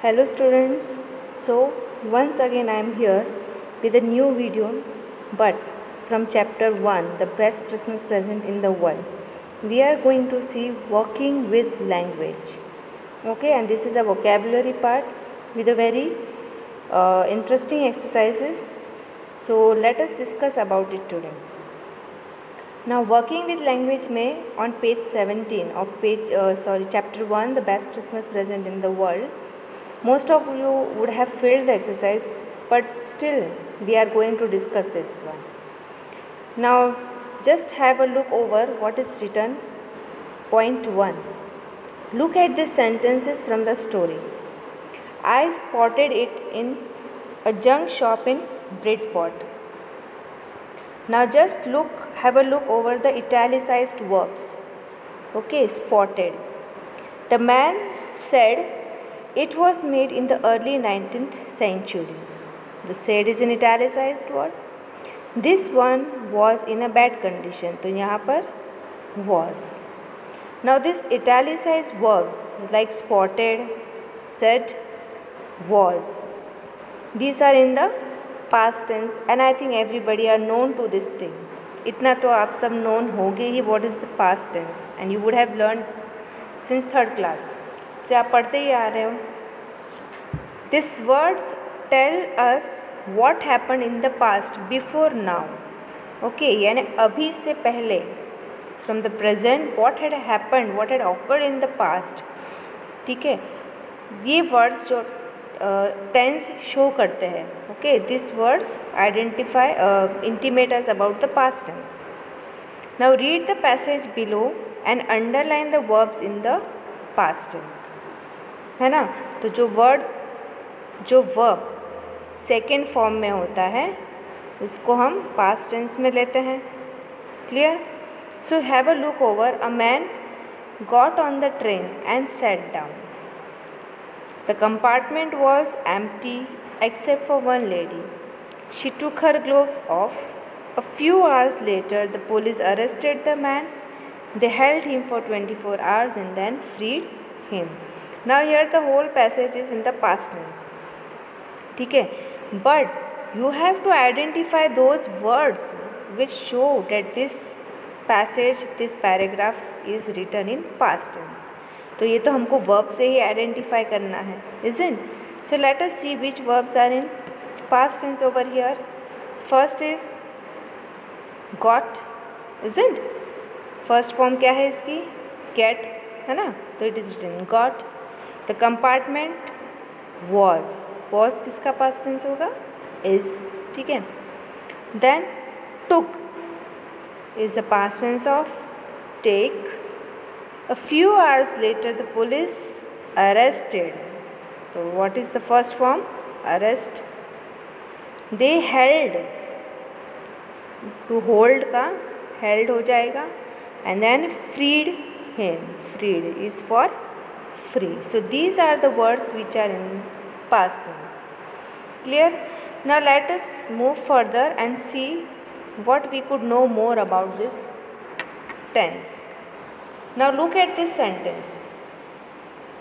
Hello students, so once again I am here with a new video, but from chapter 1, the best Christmas present in the world. We are going to see working with language. Okay, and this is a vocabulary part with a very interesting exercises. So let us discuss about it today. Now working with language में on page 17 of chapter 1, the best Christmas present in the world. Most of you would have filled the exercise, but still we are going to discuss this one. Now just have a look over what is written. Point 1. Look at these sentences from the story. I spotted it in a junk shop in Bridport. Now just have a look over the italicized verbs. Okay, spotted. The man said it was made in the early 19th century. The said is in italicized word. This one was in a bad condition. तो यहाँ पर was. Now this italicized verbs like spotted, said, was. These are in the past tense and I think everybody are known to this thing. इतना तो आप सब known होंगे ही what is the past tense and you would have learned since 3rd class. से आप पढ़ते ही आ रहे हो. These words tell us what happened in the past before now. Okay, यानी अभी से पहले from the present what had happened, what had occurred in the past. ठीक है, ये words जो tense show करते हैं. Okay, these words identify, intimate us about the past tense. Now read the passage below and underline the verbs in the past tense. है ना, तो जो वर्ब सेकेंड फॉर्म में होता है उसको हम पास्ट टेंस में लेते हैं. Clear? So have a look over. A man got on the train and sat down. The compartment was empty except for one lady. She took her gloves of. A few hours later the police arrested the man. They held him for 24 hours and then freed him. Now here the whole passage is in the past tense. ठीक है, but you have to identify those words which show that this passage, this paragraph is written in past tense. तो ये तो हमको verb से ही identify करना है, isn't? So let us see which verbs are in past tense over here. First is got, isn't? First form क्या है इसकी? Get, है ना? तो it is written got. The compartment was. Was किसका past tense होगा? is. ठीक है. Then took is the past tense of take. A few hours later the police arrested. So what is the first form? Arrest. They held. To hold का held हो जाएगा. And then freed him. Freed is for free. So these are the words which are in past tense. Clear? Now let us move further and see what we could know more about this tense. Now look at this sentence.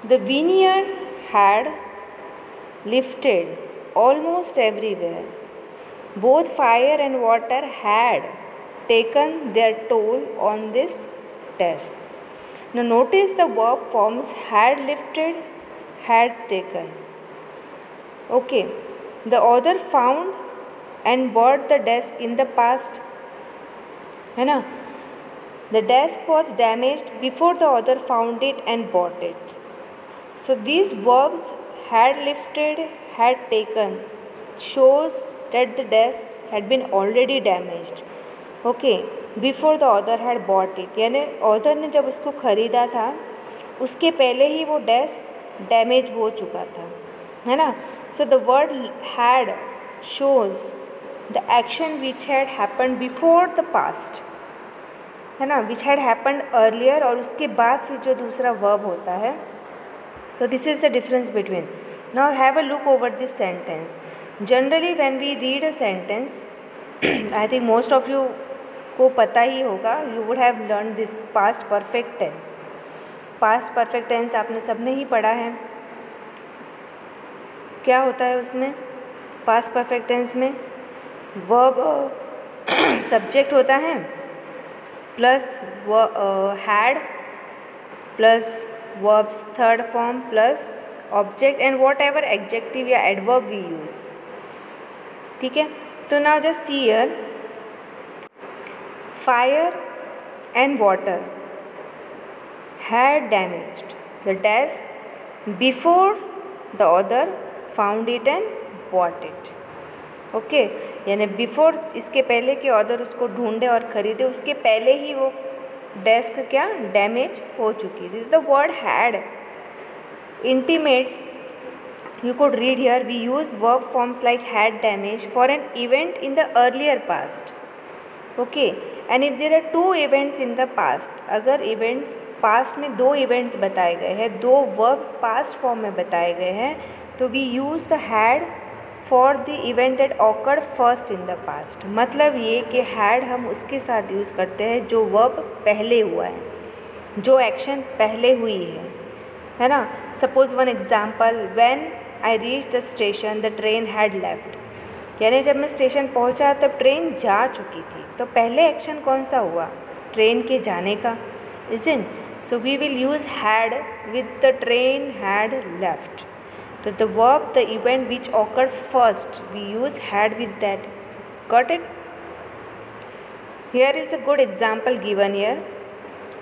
The vineyard had lifted almost everywhere. Both fire and water had taken their toll on this task. Now notice the verb forms had lifted, had taken. Okay, the author found and bought the desk in the past. है ना? The desk was damaged before the author found it and bought it. So these verbs had lifted, had taken shows that the desk had been already damaged. Okay, before the author had bought it, यानी author ने जब उसको ख़रीदा था उसके पहले ही वो desk damage हो चुका था, है ना. So the word had shows the action which had happened before the past, है ना, विच हैड हैपन्ड अर्लियर, और उसके बाद फिर जो दूसरा वर्ब होता है. तो this is the difference between. Now have a look over this sentence. Generally when we read a sentence, I think most of you को पता ही होगा, you would have learn this past perfect tense. Past perfect tense आपने सबने ही पढ़ा है. क्या होता है उसमें, पास्ट परफेक्ट टेंस में वर्ब सब्जेक्ट होता है plus had plus verbs third form plus object and what ever adjective या एडवर्ब वी यूज़। ठीक है, तो now just see here, fire and water had damaged the desk before the other found it and bought it। Okay, यानी before, इसके पहले कि other उसको ढूंढे और ख़रीदे, उसके पहले ही वो डेस्क क्या डैमेज हो चुकी थी। The word had intimates, you could read here, we use verb forms like had damage for an event in the earlier past। Okay, and if there are two events in the past, अगर events past में दो events बताए गए हैं, दो verb past form में बताए गए हैं, तो we use the had for the event that occurred first in the past. मतलब ये कि हैड हम उसके साथ यूज़ करते हैं जो वर्ब पहले हुआ है, जो एक्शन पहले हुई है ना। Suppose one example, when I reach the station the train had left, यानी जब मैं स्टेशन पहुंचा तब ट्रेन जा चुकी थी। तो पहले एक्शन कौन सा हुआ, ट्रेन के जाने का, isn't? So we will use had with the train had left. तो the verb the event which occurred first, we use had with that. Got it? Here is a good example given here.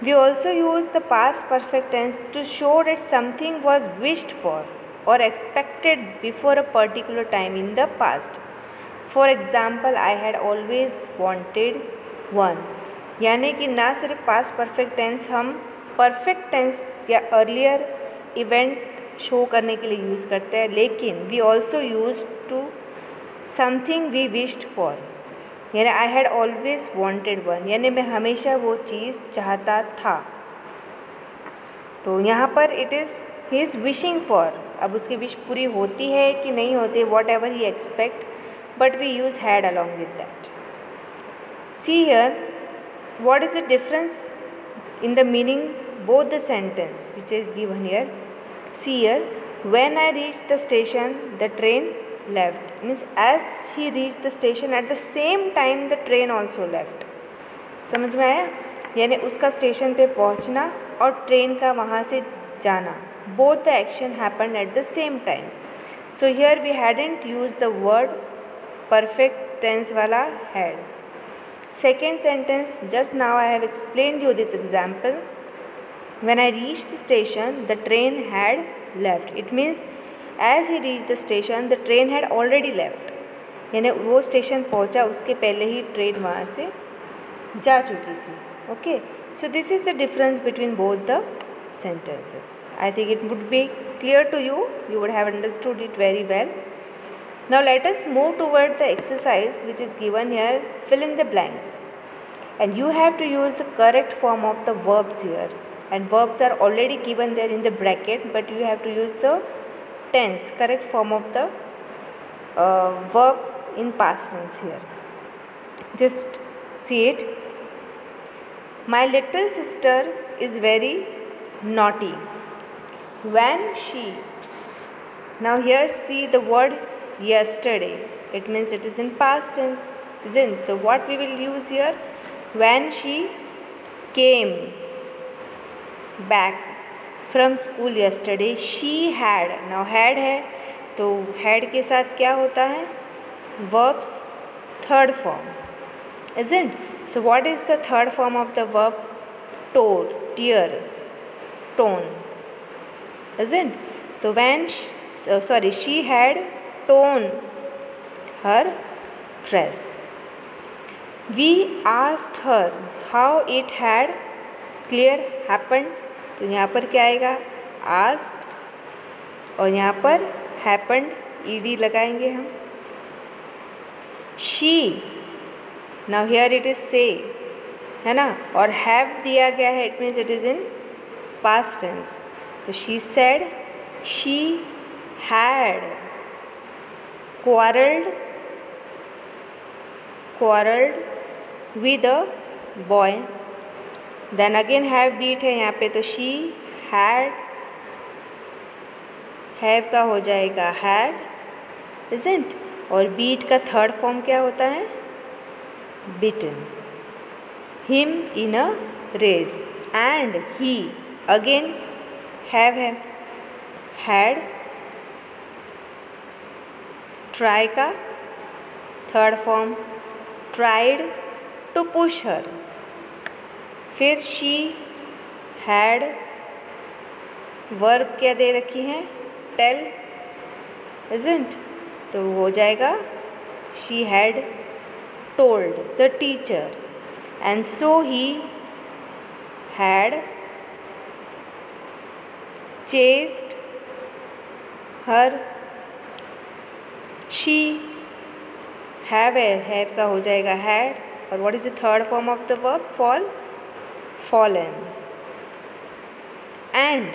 We also use the past perfect tense to show that something was wished for or expected before a particular time in the past। For example, I had always wanted one। यानी कि ना सिर्फ past perfect tense हम perfect tense या earlier event show करने के लिए use करते हैं, लेकिन we also use to something we wished for, यानी I had always wanted one, यानी मैं हमेशा वो चीज़ चाहता था। तो यहाँ पर it is he is wishing for, अब उसकी विश पूरी होती है कि नहीं होती, whatever he expect, but we use had along with that. See here, what is the difference in the meaning both the sentence which is given here. See here, when I reach the station the train left, means as he reached the station at the same time the train also left। समझ में आया? यानी उसका station पे पहुंचना और train का वहाँ से जाना, both the action happened at the same time। So here we hadn't used the word perfect tense वाला had। Second sentence, just now I have explained you this example, when I reached the station the train had left, it means as he reached the station the train had already left, यानी वो station पहुंचा उसके पहले ही train वहाँ से जा चुकी थी। Okay, so this is the difference between both the sentences। I think it would be clear to you, you would have understood it very well। Now let us move toward the exercise which is given here, fill in the blanks, and you have to use the correct form of the verbs here, and verbs are already given there in the bracket, but you have to use the tense, correct form of the verb in past tense here। Just see it, my little sister is very naughty when she, now here see the word yesterday, it means it is in past tense, isn't? So what we will use here, when she came back from school yesterday she had, now had है तो had के साथ क्या होता है, verbs third form, isn't? So what is the third form of the verb? Told, tear, torn, isn't? तो when she had torn her dress, we asked her how it had clear happened, तो यहाँ पर क्या आएगा, asked, और यहाँ पर happened ed लगाएंगे हम। she, now here it is say, है ना, और have दिया गया है, it means it is in past tense, तो she said she had quarreled with a boy, then again have beat है यहाँ पे, तो शी हैड, हैव का हो जाएगा हैड, isn't? और beat का थर्ड फॉर्म क्या होता है? Beaten. Him in a race. And he again have had. Try का third form tried to push her. फिर she had वर्ब क्या दे रखी है? tell, isn't? तो हो जाएगा she had told the teacher, and so he had chased her. she have का हो जाएगा had, और what is the third form of the verb? fallen. And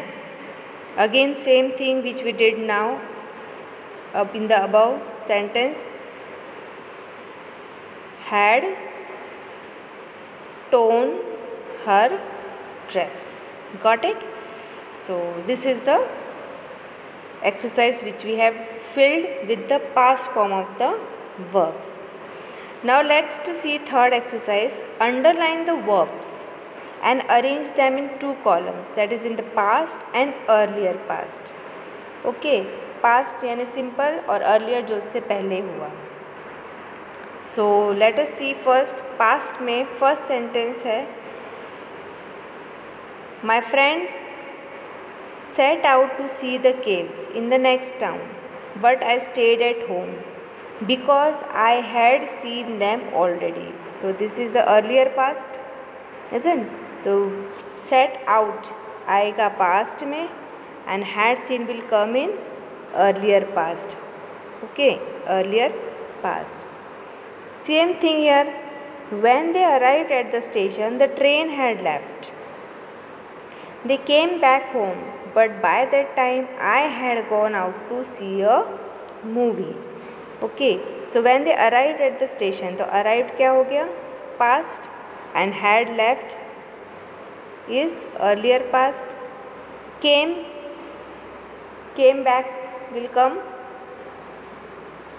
again same thing which we did now up in the above sentence, had torn her dress. Got it? So this is the exercise which we have filled with the past form of the verbs. Now let's see third exercise. Underline the verbs and arrange them in two columns, that is in the past and earlier past. Okay, past यानी simple और earlier जो उससे पहले हुआ. So let us see first past में first sentence है, my friends set out to see the caves in the next town, but I stayed at home because I had seen them already. So this is the earlier past, isn't? तो set out आएगा past में and had seen will come in earlier past. Okay, earlier past. Same thing here. When they arrived at the station, the train had left. They came back home, but by that time I had gone out to see a movie. Okay, so when they arrived at the station, तो arrived क्या हो गया? Past, and had left is earlier past. Came back will come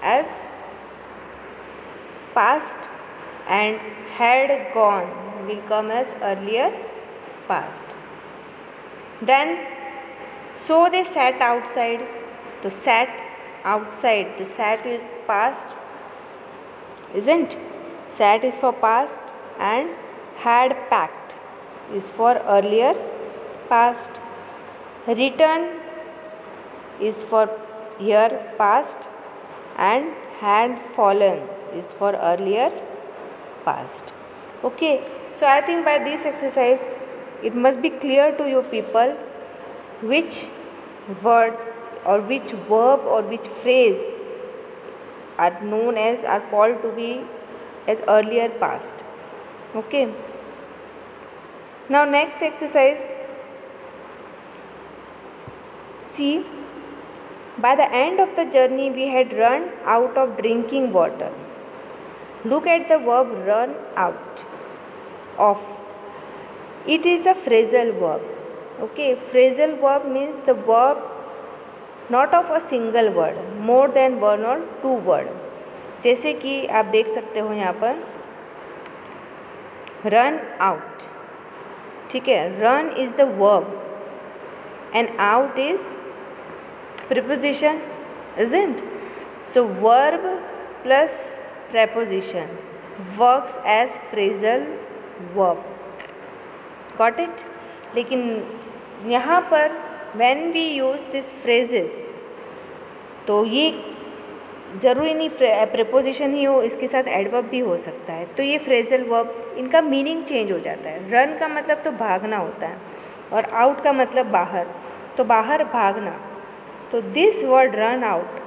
as past, and had gone will come as earlier past. Then so they sat outside. तो sat outside, the sat is past, isn't? Sat is for past and had packed is for earlier past. Return is for here past and had fallen is for earlier past. Okay, so I think by this exercise it must be clear to you people which words or which verb or which phrase are known as, are called to be as earlier past. Okay, now next exercise, see, by the end of the journey we had run out of drinking water. Look at the verb run out of. It is a phrasal verb. Okay, phrasal verb means the verb not of a single word, more than one or two word. जैसे कि आप देख सकते हो यहाँ पर run out, ठीक है, run is the verb and out is preposition, isn't? So verb plus preposition works as phrasal verb. Got it? लेकिन यहाँ पर when we use these phrases, तो ये ज़रूरी नहीं preposition ही हो, इसके साथ adverb भी हो सकता है. तो ये phrasal verb, इनका meaning change हो जाता है. run का मतलब तो भागना होता है और out का मतलब बाहर, तो बाहर भागना. तो this word run out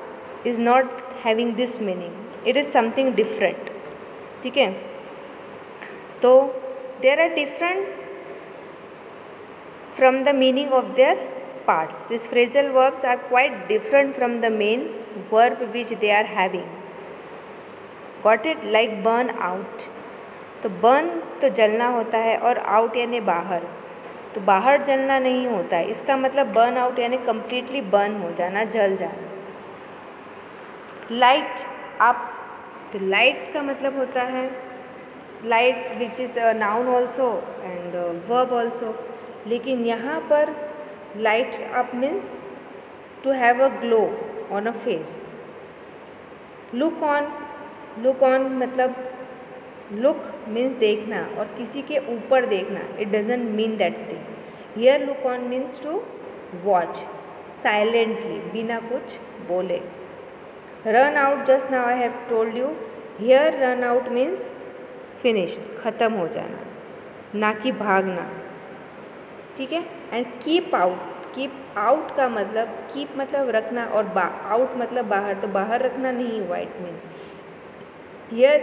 is not having this meaning. It is something different. ठीक है? तो there are different from the meaning of their parts. These phrasal verbs are quite different from the main verb which they are having. Got it? Like burn out. तो burn तो जलना होता है और out यानी बाहर. तो बाहर जलना नहीं होता है, इसका मतलब burn out यानी completely burn हो जाना, जल जाना. लाइट अप, तो लाइट का मतलब होता है light which is a noun also and verb also, लेकिन यहाँ पर light up means to have a glow on a face. Look on मतलब लुक मीन्स देखना और किसी के ऊपर देखना, it doesn't mean that thing. Here look on means to watch silently, बिना कुछ बोले। Run out, just now I have told you, here run out means finished, ख़त्म हो जाना, ना कि भागना, ठीक है। एंड कीप आउट का मतलब कीप मतलब रखना और आउट मतलब बाहर, तो बाहर रखना नहीं हुआ, it means here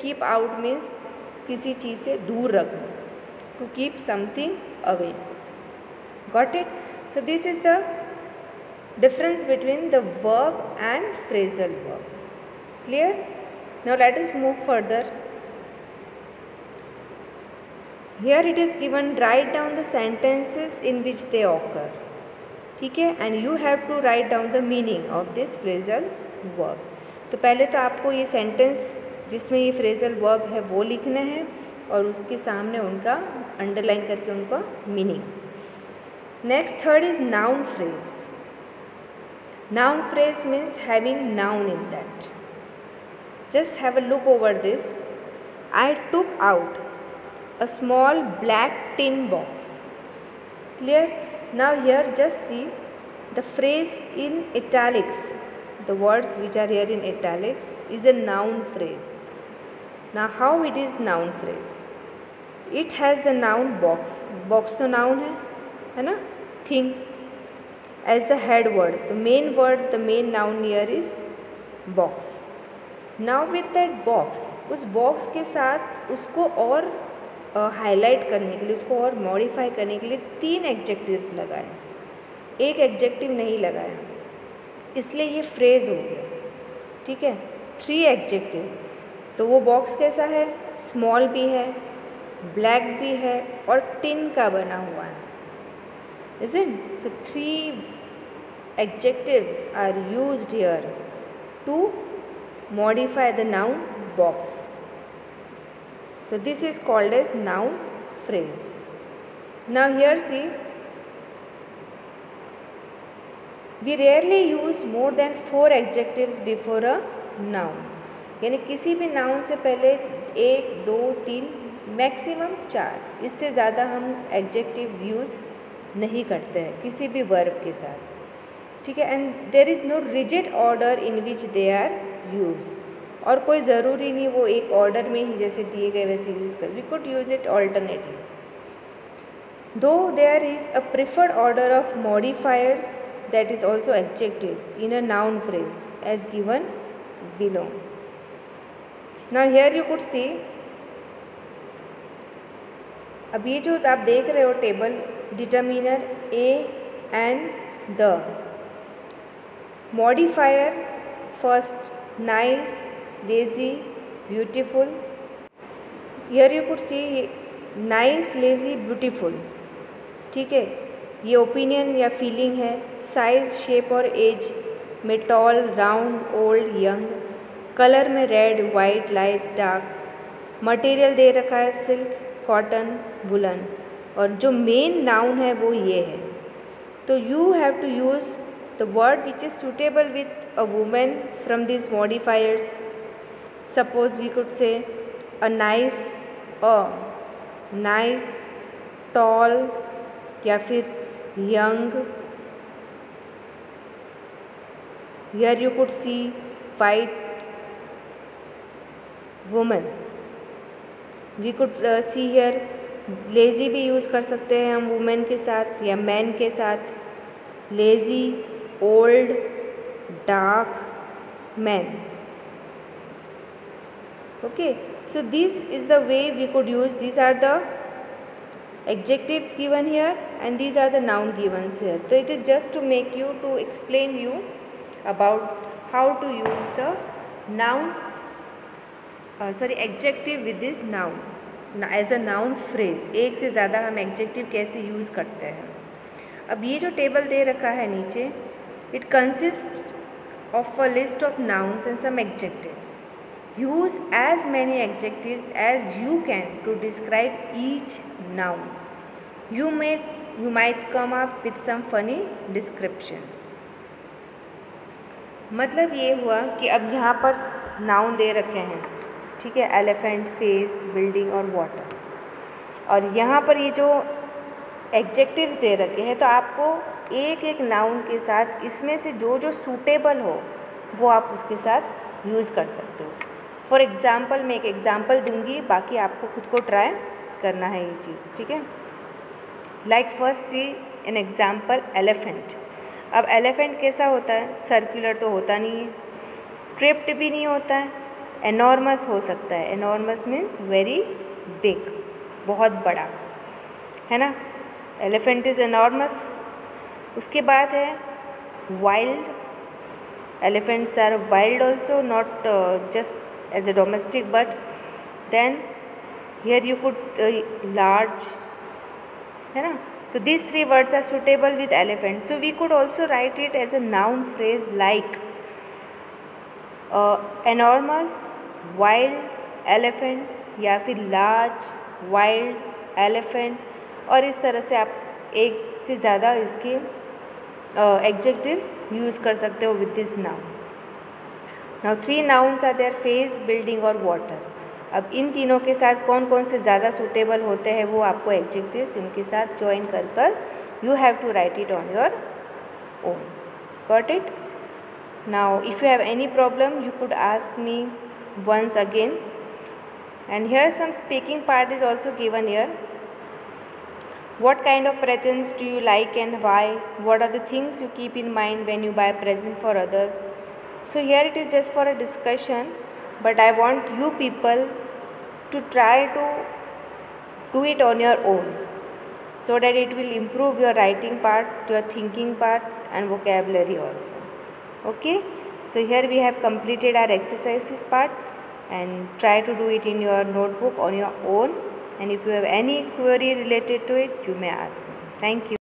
keep out means किसी चीज़ से दूर रखना, to keep something away. Got it? So this is the difference between the verb and phrasal verbs. Clear? Now let us move further. Here it is given, write down the sentences in which they occur. ठीक है, and you have to write down the meaning of this phrasal verbs. तो पहले तो आपको ये sentence जिसमें ये phrasal verb है वो लिखना है और उसके सामने उनका अंडरलाइन करके उनका meaning. Next, third is noun phrase. Noun phrase means having noun in that. Just have a look over this. I took out a small black tin box. Clear? Now here just see the phrase in italics. The words which are here in italics is a noun phrase. Now how it is noun phrase? It has the noun box. Box तो noun है ना? Thing. As the head word, the main noun here is box. Now with that box, उस box के साथ उसको और highlight करने के लिए, उसको और मॉडिफाई करने के लिए 3 एडजेक्टिव्स लगाए, एक एडजेक्टिव नहीं लगाया, इसलिए ये फ्रेज हो गया, ठीक है। 3 एडजेक्टिव्स, तो वो बॉक्स कैसा है? स्मॉल भी है, ब्लैक भी है और टिन का बना हुआ है, isn't? So 3 adjectives are used here to modify the noun box. So this is called as noun phrase. Now here see, we rarely use more than 4 adjectives before a noun. यानी किसी भी noun से पहले 1, 2, 3 maximum 4, इससे ज़्यादा हम adjective use नहीं करते हैं किसी भी वर्ब के साथ, ठीक है। And there is no rigid order in which they are use, और कोई ज़रूरी नहीं वो एक ऑर्डर में ही जैसे दिए गए वैसे यूज़ कर, we could use it alternately. Though there is a preferred order of modifiers that is also adjectives in a noun phrase as given below. Now here you could see, अब ये जो आप देख रहे हो table, determiner a and the, modifier first nice, lazy, beautiful. Here you could see nice, lazy, beautiful, ठीक है। ये ओपिनियन या फीलिंग है। साइज, शेप और एज में toll, round, old, young. Colour में red, white, light, dark. Material दे रखा है सिल्क, कॉटन, वुलन, और जो मेन नाउन है वो ये है। तो you have to use the word which is suitable with a woman from these modifiers. Suppose we could say a nice, tall या फिर young. Here you could see white woman. We could see here lazy भी use कर सकते हैं हम women के साथ या मैन के साथ। Lazy, old, dark, man. Okay, so this is the way we could use, these are the adjectives given here and these are the noun given here. So it is just to make you, to explain you about how to use the noun, adjective with this noun as a noun phrase. एक से ज़्यादा हम adjective कैसे use करते हैं। अब ये जो टेबल दे रखा है नीचे, it consist of a list of nouns and some adjectives. Use as many adjectives as you can to describe each noun. You might come up with some funny descriptions. मतलब ये हुआ कि अब यहाँ पर नाउन दे रखे हैं, ठीक है, एलिफेंट, फेस, बिल्डिंग और वाटर, और यहाँ पर ये जो एडजेक्टिव्स दे रखे हैं, तो आपको एक एक नाउन के साथ इसमें से जो जो सूटेबल हो वो आप उसके साथ यूज़ कर सकते हो. फॉर एग्ज़ाम्पल मैं एक एग्ज़ाम्पल दूंगी, बाकी आपको खुद को ट्राई करना है ये चीज़, ठीक है. Like first see an example elephant. अब एलिफेंट कैसा होता है? सर्कुलर तो होता नहीं है, स्ट्रिप्ड भी नहीं होता है, एनॉर्मस हो सकता है. एनॉर्मस मीन्स वेरी बिग, बहुत बड़ा, है ना. Elephant is enormous. उसके बाद है wild. Elephants are wild also, not just as a domestic, but then here you could large, है ना. So these three words are suitable with elephant. So we could also write it as a noun phrase like enormous, wild, elephant, या फिर large, wild, elephant, और इस तरह से आप एक से ज़्यादा इसके adjectives use कर सकते हो with this noun. Now 3 nouns are there: face, building और water. अब इन तीनों के साथ कौन कौन से ज़्यादा सूटेबल होते हैं वो आपको एडजेक्टिव्स इनके साथ ज्वाइन कर कर you have to write it on your own. Got it? Now if you have any problem you could ask me once again. And here some speaking part is also given here. What kind of presents do you like and why? What are the things you keep in mind when you buy present for others? So here it is just for a discussion, but I want you people to try to do it on your own so that it will improve your writing part, your thinking part and vocabulary also. Okay, so here we have completed our exercises part, and try to do it in your notebook on your own, and if you have any query related to it you may ask me. Thank you.